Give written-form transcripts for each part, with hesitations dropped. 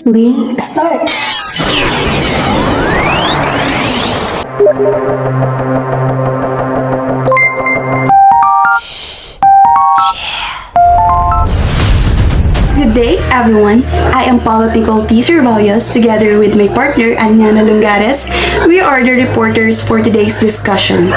Lean start. Good day, everyone. I am Paulete Servallos together with my partner Ariano Longares. We are the reporters for today's discussion.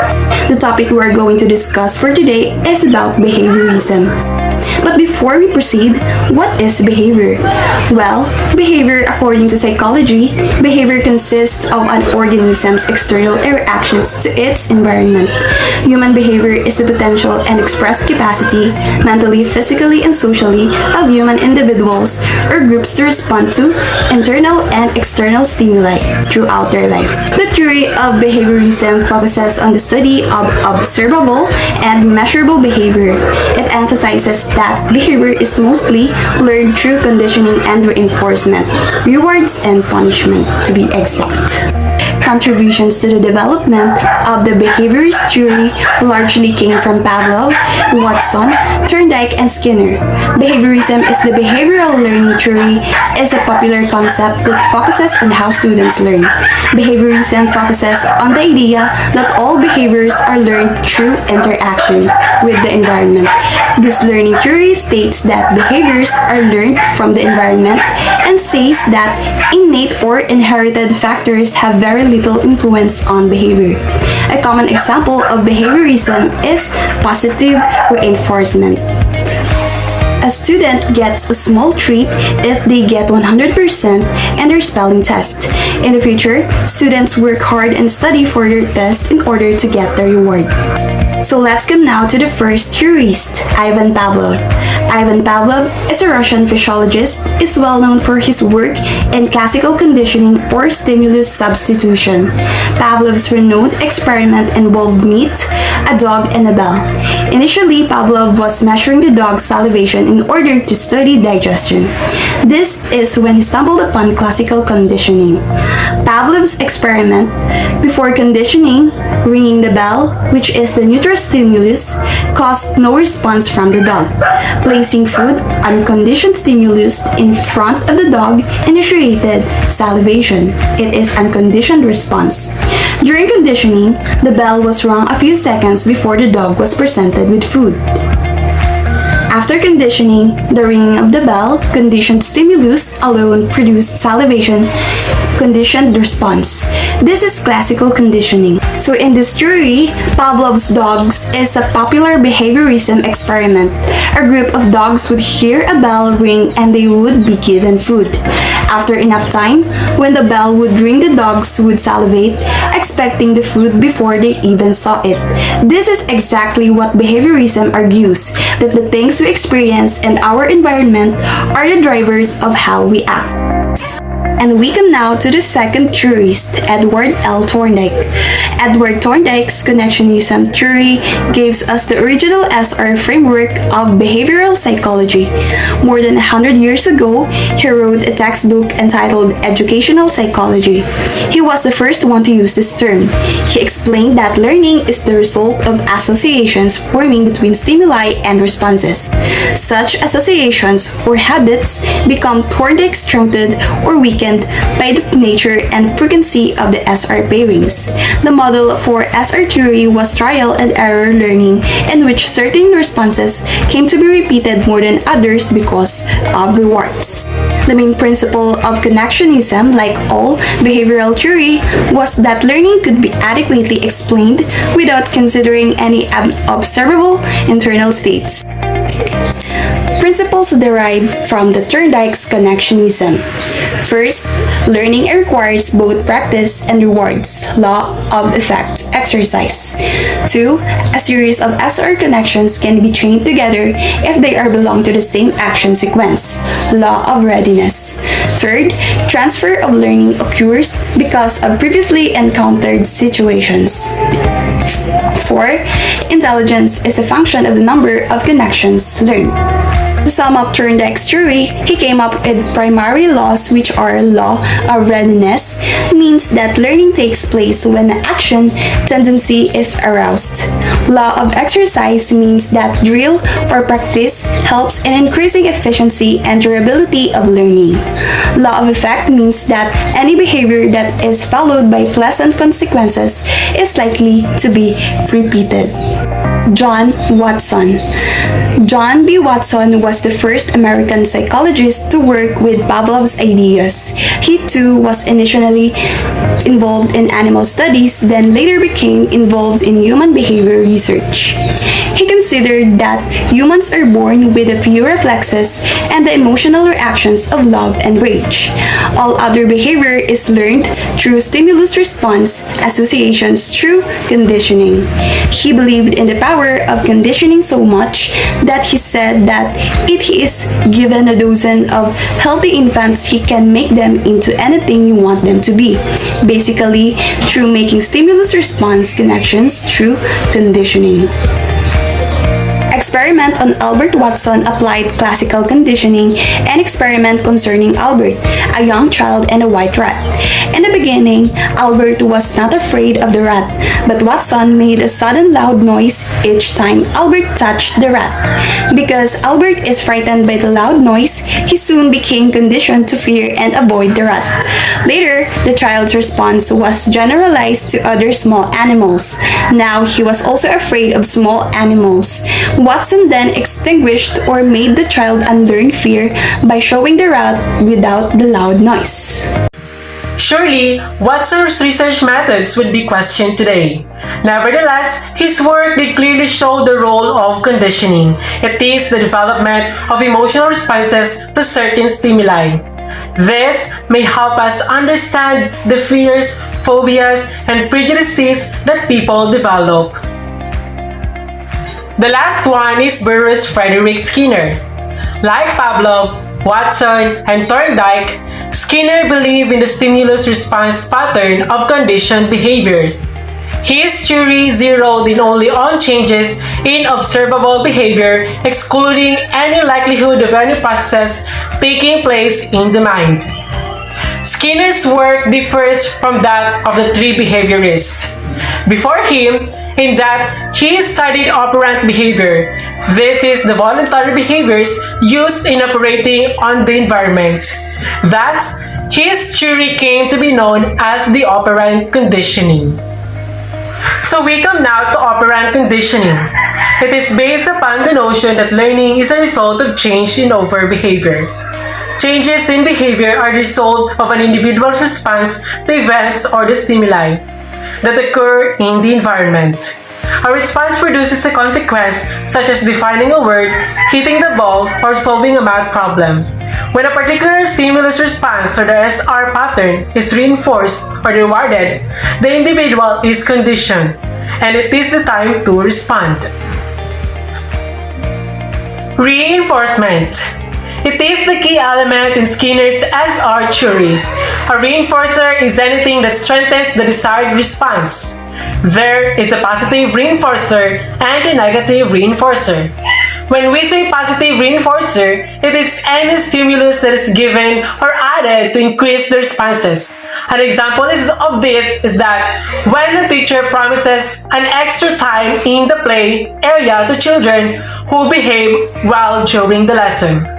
The topic we are going to discuss for today is about behaviorism. But before we proceed, what is behavior? Well, behavior, according to psychology, behavior consists of an organism's external reactions to its environment. Human behavior is the potential and expressed capacity, mentally, physically, and socially, of human individuals or groups to respond to internal and external stimuli throughout their life. The theory of behaviorism focuses on the study of observable and measurable behavior. It emphasizes that behavior is mostly learned through conditioning and reinforcement, rewards and punishment, to be exact. Contributions to the development of the behaviorist theory largely came from Pavlov, Watson, Thorndike, and Skinner. Behaviorism is the behavioral learning theory is a popular concept that focuses on how students learn. Behaviorism focuses on the idea that all behaviors are learned through interaction with the environment. This learning theory states that behaviors are learned from the environment and says that innate or inherited factors have very little influence on behavior. A common example of behaviorism is positive reinforcement. A student gets a small treat if they get 100% in their spelling test. In the future, students work hard and study for their test in order to get the reward. So let's come now to the first theorist, Ivan Pavlov. Ivan Pavlov is a Russian physiologist, is well known for his work in classical conditioning or stimulus substitution. Pavlov's renowned experiment involved meat, a dog, and a bell. Initially, Pavlov was measuring the dog's salivation in order to study digestion. This is when he stumbled upon classical conditioning. Pavlov's experiment, before conditioning, ringing the bell, which is the neutral stimulus, caused no response from the dog. Placing food, unconditioned stimulus, in front of the dog initiated salivation. It is unconditioned response. During conditioning, the bell was rung a few seconds before the dog was presented with food. After conditioning, the ringing of the bell, conditioned stimulus alone produced salivation, conditioned response. This is classical conditioning. So in this theory, Pavlov's dogs is a popular behaviorism experiment. A group of dogs would hear a bell ring and they would be given food. After enough time, when the bell would ring, the dogs would salivate, expecting the food before they even saw it. This is exactly what behaviorism argues, that the things we experience and our environment are the drivers of how we act. And we come now to the second theorist, Edward L. Thorndike. Edward Thorndike's connectionism theory gives us the original SR framework of behavioral psychology. More than 100 years ago, he wrote a textbook entitled Educational Psychology. He was the first one to use this term. He explained that learning is the result of associations forming between stimuli and responses. Such associations or habits become Thorndike strengthened or weakened by the nature and frequency of the SR pairings. The model for SR theory was trial and error learning, in which certain responses came to be repeated more than others because of rewards. The main principle of connectionism, like all behavioral theory, was that learning could be adequately explained without considering any observable internal states. Principles derived from the Thorndike's connectionism. First, learning requires both practice and rewards, law of effect, exercise. 2. A series of SR connections can be chained together if they are belong to the same action sequence, law of readiness. Third, transfer of learning occurs because of previously encountered situations. 4. Intelligence is a function of the number of connections learned. To sum up Thorndike's theory, he came up with primary laws, which are law of readiness, means that learning takes place when an action tendency is aroused. Law of exercise means that drill or practice helps in increasing efficiency and durability of learning. Law of effect means that any behavior that is followed by pleasant consequences is likely to be repeated. John Watson. John B. Watson was the first American psychologist to work with Pavlov's ideas. He too was initially involved in animal studies, then later became involved in human behavior research. He considered that humans are born with a few reflexes and the emotional reactions of love and rage. All other behavior is learned through stimulus-response associations through conditioning. He believed in the power of conditioning so much that he said that if he is given a dozen of healthy infants, he can make them into anything you want them to be. Basically, through making stimulus-response connections through conditioning. Experiment on Albert Watson applied classical conditioning and experiment concerning Albert, a young child and a white rat. In the beginning, Albert was not afraid of the rat, but Watson made a sudden loud noise each time Albert touched the rat. Because Albert is frightened by the loud noise, he soon became conditioned to fear and avoid the rat. Later, the child's response was generalized to other small animals. Now he was also afraid of small animals. Watson then extinguished or made the child unlearn fear by showing the rat without the loud noise. Surely, Watson's research methods would be questioned today. Nevertheless, his work did clearly show the role of conditioning. It is the development of emotional responses to certain stimuli. This may help us understand the fears, phobias, and prejudices that people develop. The last one is Fresnel Skinner. Like Pavlov, Watson, and Thorndike, Skinner believed in the stimulus-response pattern of conditioned behavior. His theory zeroed in only on changes in observable behavior, excluding any likelihood of any processes taking place in the mind. Skinner's work differs from that of the three behaviorists before him in that he studied operant behavior. This is the voluntary behaviors used in operating on the environment. Thus, his theory came to be known as the operant conditioning. So we come now to operant conditioning. It is based upon the notion that learning is a result of change in overt behavior. Changes in behavior are the result of an individual's response to events or the stimuli that occur in the environment. A response produces a consequence such as defining a word, hitting the ball, or solving a math problem. When a particular stimulus response or the SR pattern is reinforced or rewarded, the individual is conditioned, and it is the time to respond. Reinforcement. It is the key element in Skinner's SR theory. A reinforcer is anything that strengthens the desired response. There is a positive reinforcer and a negative reinforcer. When we say positive reinforcer, it is any stimulus that is given or added to increase the responses. An example of this is that when a teacher promises an extra time in the play area to children who behave well during the lesson.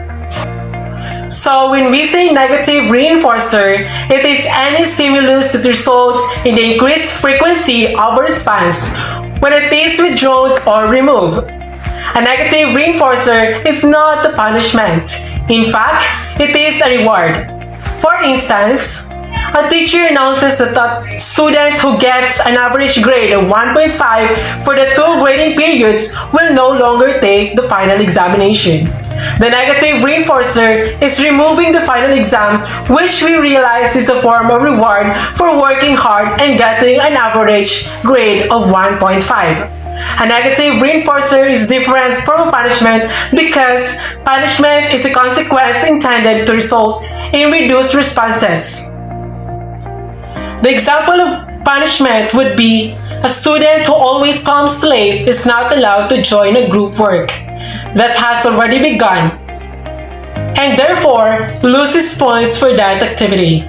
So when we say negative reinforcer, it is any stimulus that results in the increased frequency of a response when it is withdrawn or removed. A negative reinforcer is not a punishment. In fact, it is a reward. For instance, a teacher announces that a student who gets an average grade of 1.5 for the two grading periods will no longer take the final examination. The negative reinforcer is removing the final exam, which we realize is a form of reward for working hard and getting an average grade of 1.5. A negative reinforcer is different from a punishment because punishment is a consequence intended to result in reduced responses. The example of punishment would be a student who always comes late is not allowed to join a group work that has already begun and therefore loses points for that activity.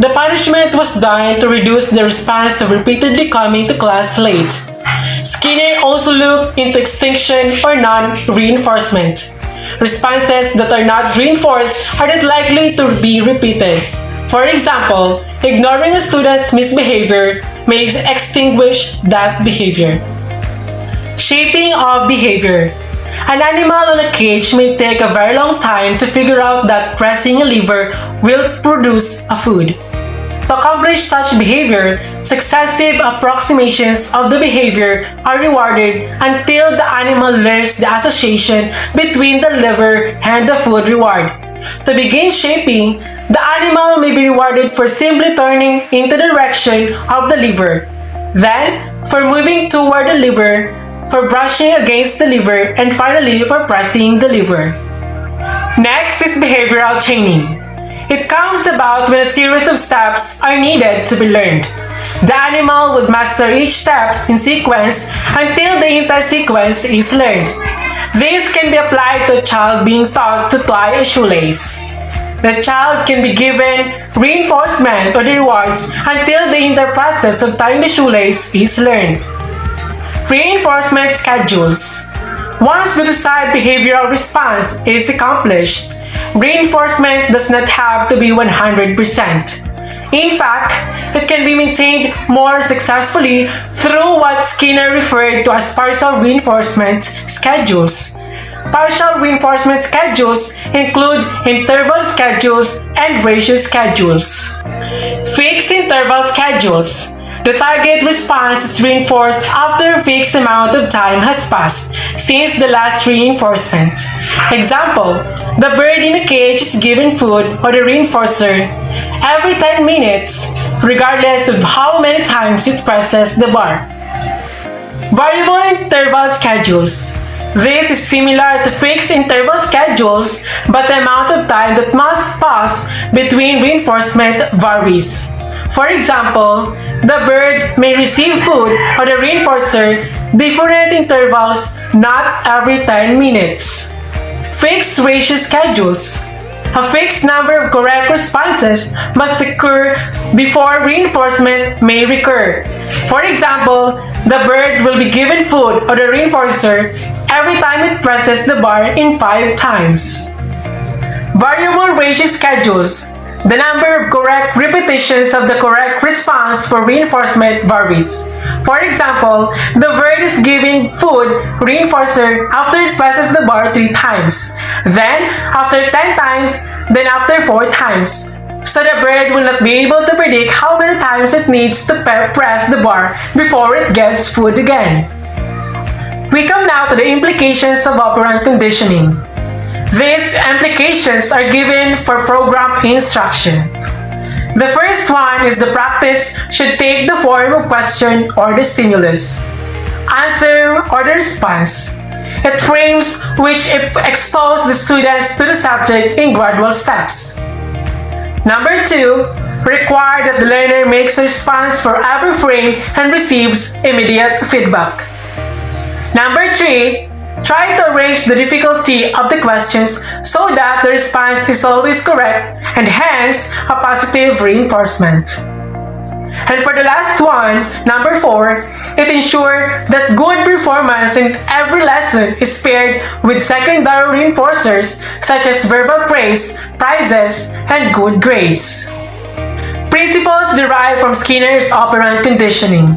The punishment was done to reduce the response of repeatedly coming to class late. Skinner also looked into extinction or non-reinforcement. Responses that are not reinforced are not likely to be repeated. For example, ignoring a student's misbehavior may extinguish that behavior. Shaping of behavior. An animal in a cage may take a very long time to figure out that pressing a lever will produce a food. To accomplish such behavior, successive approximations of the behavior are rewarded until the animal learns the association between the lever and the food reward. To begin shaping, the animal may be rewarded for simply turning in the direction of the lever, then for moving toward the lever, for brushing against the lever, and finally for pressing the lever. Next is behavioral chaining. It comes about when a series of steps are needed to be learned. The animal would master each step in sequence until the entire sequence is learned. This can be applied to a child being taught to tie a shoelace. The child can be given reinforcement or the rewards until the entire process of tying the shoelace is learned. Reinforcement schedules. Once the desired behavioral response is accomplished, reinforcement does not have to be 100%. In fact, it can be maintained more successfully through what Skinner referred to as partial reinforcement schedules. Partial reinforcement schedules include interval schedules and ratio schedules. Fixed interval schedules. The target response is reinforced after a fixed amount of time has passed since the last reinforcement. Example, the bird in a cage is given food or the reinforcer every 10 minutes, regardless of how many times it presses the bar. Variable interval schedules. This is similar to fixed interval schedules, but the amount of time that must pass between reinforcement varies. For example, the bird may receive food or the reinforcer different intervals, not every 10 minutes. Fixed ratio schedules. A fixed number of correct responses must occur before reinforcement may recur. For example, the bird will be given food or the reinforcer every time it presses the bar in 5 times. Variable ratio schedules. The number of correct repetitions of the correct response for reinforcement varies. For example, the bird is giving food reinforcer after it presses the bar 3 times, then after 10 times, then after 4 times. So the bird will not be able to predict how many times it needs to press the bar before it gets food again. We come now to the implications of operant conditioning. These implications are given for program instruction. The first one is the practice should take the form of question or the stimulus, answer or the response. It frames which expose the students to the subject in gradual steps. Number 2, require that the learner makes a response for every frame and receives immediate feedback. Number 3, try to arrange the difficulty of the questions so that the response is always correct and hence a positive reinforcement. And for the last one, number 4, it ensures that good performance in every lesson is paired with secondary reinforcers such as verbal praise, prizes, and good grades. Principles derived from Skinner's operant conditioning.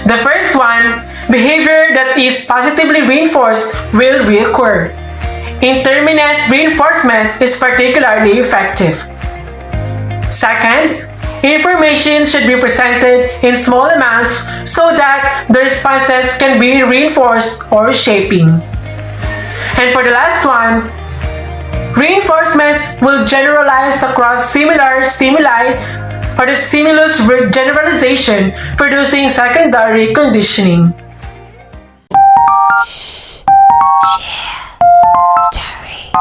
The first one, behavior that is positively reinforced will reoccur. Intermittent reinforcement is particularly effective. Second, information should be presented in small amounts so that the responses can be reinforced or shaping. And for the last one, reinforcements will generalize across similar stimuli or the stimulus generalization, producing secondary conditioning. Share story.